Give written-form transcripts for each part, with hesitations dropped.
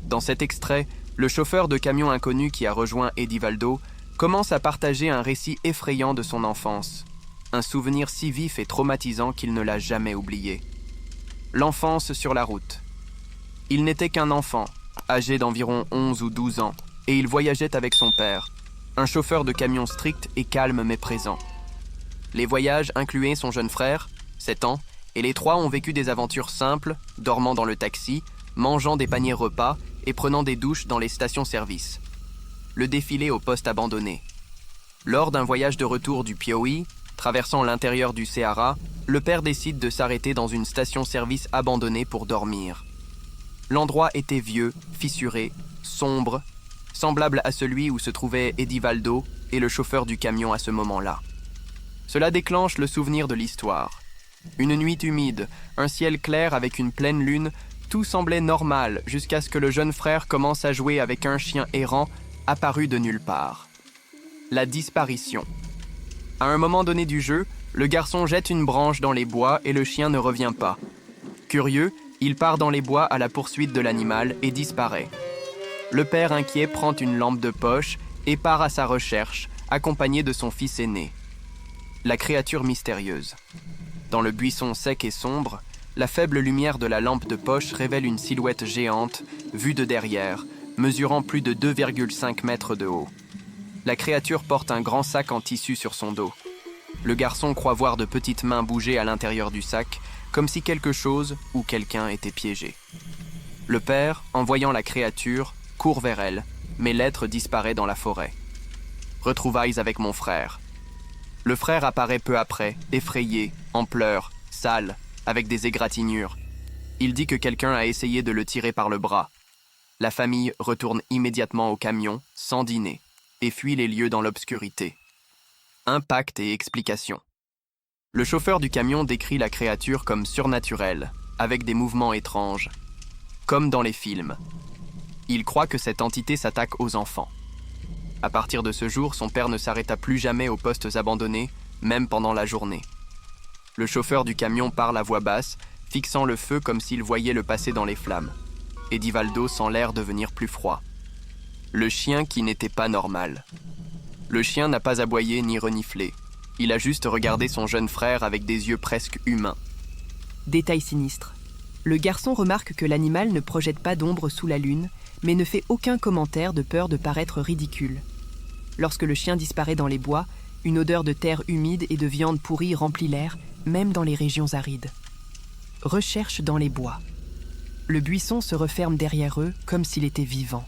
Dans cet extrait, le chauffeur de camion inconnu qui a rejoint Edivaldo commence à partager un récit effrayant de son enfance. Un souvenir si vif et traumatisant qu'il ne l'a jamais oublié. L'enfance sur la route. Il n'était qu'un enfant, âgé d'environ 11 ou 12 ans, et il voyageait avec son père, un chauffeur de camion strict et calme mais présent. Les voyages incluaient son jeune frère, 7 ans, et les trois ont vécu des aventures simples, dormant dans le taxi, mangeant des paniers repas et prenant des douches dans les stations-service. Le défilé au poste abandonné. Lors d'un voyage de retour du Piauí, traversant l'intérieur du Ceará, le père décide de s'arrêter dans une station-service abandonnée pour dormir. L'endroit était vieux, fissuré, sombre, semblable à celui où se trouvait Edivaldo et le chauffeur du camion à ce moment-là. Cela déclenche le souvenir de l'histoire. Une nuit humide, un ciel clair avec une pleine lune, tout semblait normal jusqu'à ce que le jeune frère commence à jouer avec un chien errant apparu de nulle part. La disparition. À un moment donné du jeu, le garçon jette une branche dans les bois et le chien ne revient pas. Curieux, il part dans les bois à la poursuite de l'animal et disparaît. Le père inquiet prend une lampe de poche et part à sa recherche, accompagné de son fils aîné. La créature mystérieuse. Dans le buisson sec et sombre, la faible lumière de la lampe de poche révèle une silhouette géante, vue de derrière, mesurant plus de 2,5 mètres de haut. La créature porte un grand sac en tissu sur son dos. Le garçon croit voir de petites mains bouger à l'intérieur du sac, comme si quelque chose ou quelqu'un était piégé. Le père, en voyant la créature, court vers elle, mais l'être disparaît dans la forêt. Retrouvailles avec mon frère. Le frère apparaît peu après, effrayé, en pleurs, sale, avec des égratignures. Il dit que quelqu'un a essayé de le tirer par le bras. La famille retourne immédiatement au camion, sans dîner, et fuit les lieux dans l'obscurité. Impact et explication. Le chauffeur du camion décrit la créature comme surnaturelle, avec des mouvements étranges, comme dans les films. Il croit que cette entité s'attaque aux enfants. À partir de ce jour, son père ne s'arrêta plus jamais aux postes abandonnés, même pendant la journée. Le chauffeur du camion parle à voix basse, fixant le feu comme s'il voyait le passer dans les flammes. Edivaldo sent l'air devenir plus froid. Le chien qui n'était pas normal. Le chien n'a pas aboyé ni reniflé. Il a juste regardé son jeune frère avec des yeux presque humains. Détail sinistre. Le garçon remarque que l'animal ne projette pas d'ombre sous la lune, mais ne fait aucun commentaire de peur de paraître ridicule. Lorsque le chien disparaît dans les bois, une odeur de terre humide et de viande pourrie remplit l'air, même dans les régions arides. Recherche dans les bois. Le buisson se referme derrière eux comme s'il était vivant.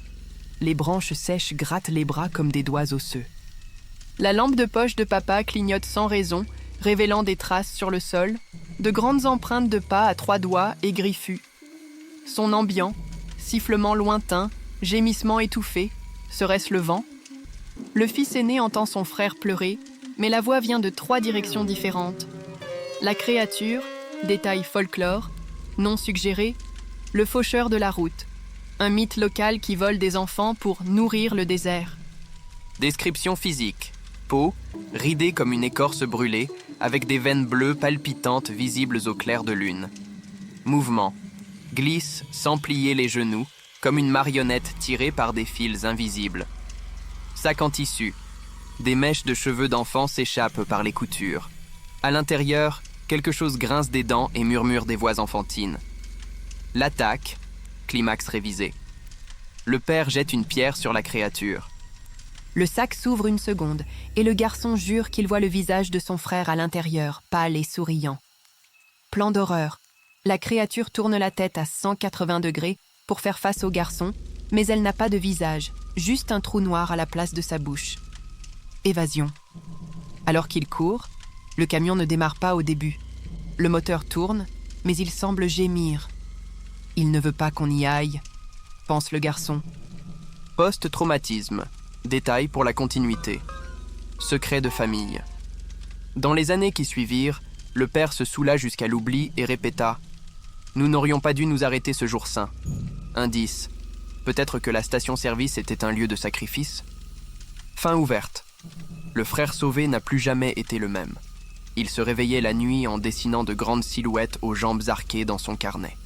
Les branches sèches grattent les bras comme des doigts osseux. La lampe de poche de papa clignote sans raison, révélant des traces sur le sol, de grandes empreintes de pas à 3 doigts et griffus. Son ambiant, sifflement lointain, gémissement étouffé, serait-ce le vent? Le fils aîné entend son frère pleurer, mais la voix vient de 3 directions différentes. La créature, détail folklore, nom suggéré, le faucheur de la route, un mythe local qui vole des enfants pour nourrir le désert. Description physique. Peau, ridée comme une écorce brûlée, avec des veines bleues palpitantes visibles au clair de lune. Mouvement. Glisse sans plier les genoux, comme une marionnette tirée par des fils invisibles. Sac en tissu. Des mèches de cheveux d'enfant s'échappent par les coutures. À l'intérieur, quelque chose grince des dents et murmure des voix enfantines. L'attaque. Climax révisé. Le père jette une pierre sur la créature. Le sac s'ouvre une seconde et le garçon jure qu'il voit le visage de son frère à l'intérieur, pâle et souriant. Plan d'horreur. La créature tourne la tête à 180 degrés pour faire face au garçon, mais elle n'a pas de visage, juste un trou noir à la place de sa bouche. Évasion. Alors qu'il court, le camion ne démarre pas au début. Le moteur tourne, mais il semble gémir. Il ne veut pas qu'on y aille, pense le garçon. Post-traumatisme. Détail pour la continuité. Secret de famille. Dans les années qui suivirent, le père se saoula jusqu'à l'oubli et répéta « Nous n'aurions pas dû nous arrêter ce jour saint. » Indice. Peut-être que la station-service était un lieu de sacrifice. Fin ouverte. Le frère sauvé n'a plus jamais été le même. Il se réveillait la nuit en dessinant de grandes silhouettes aux jambes arquées dans son carnet.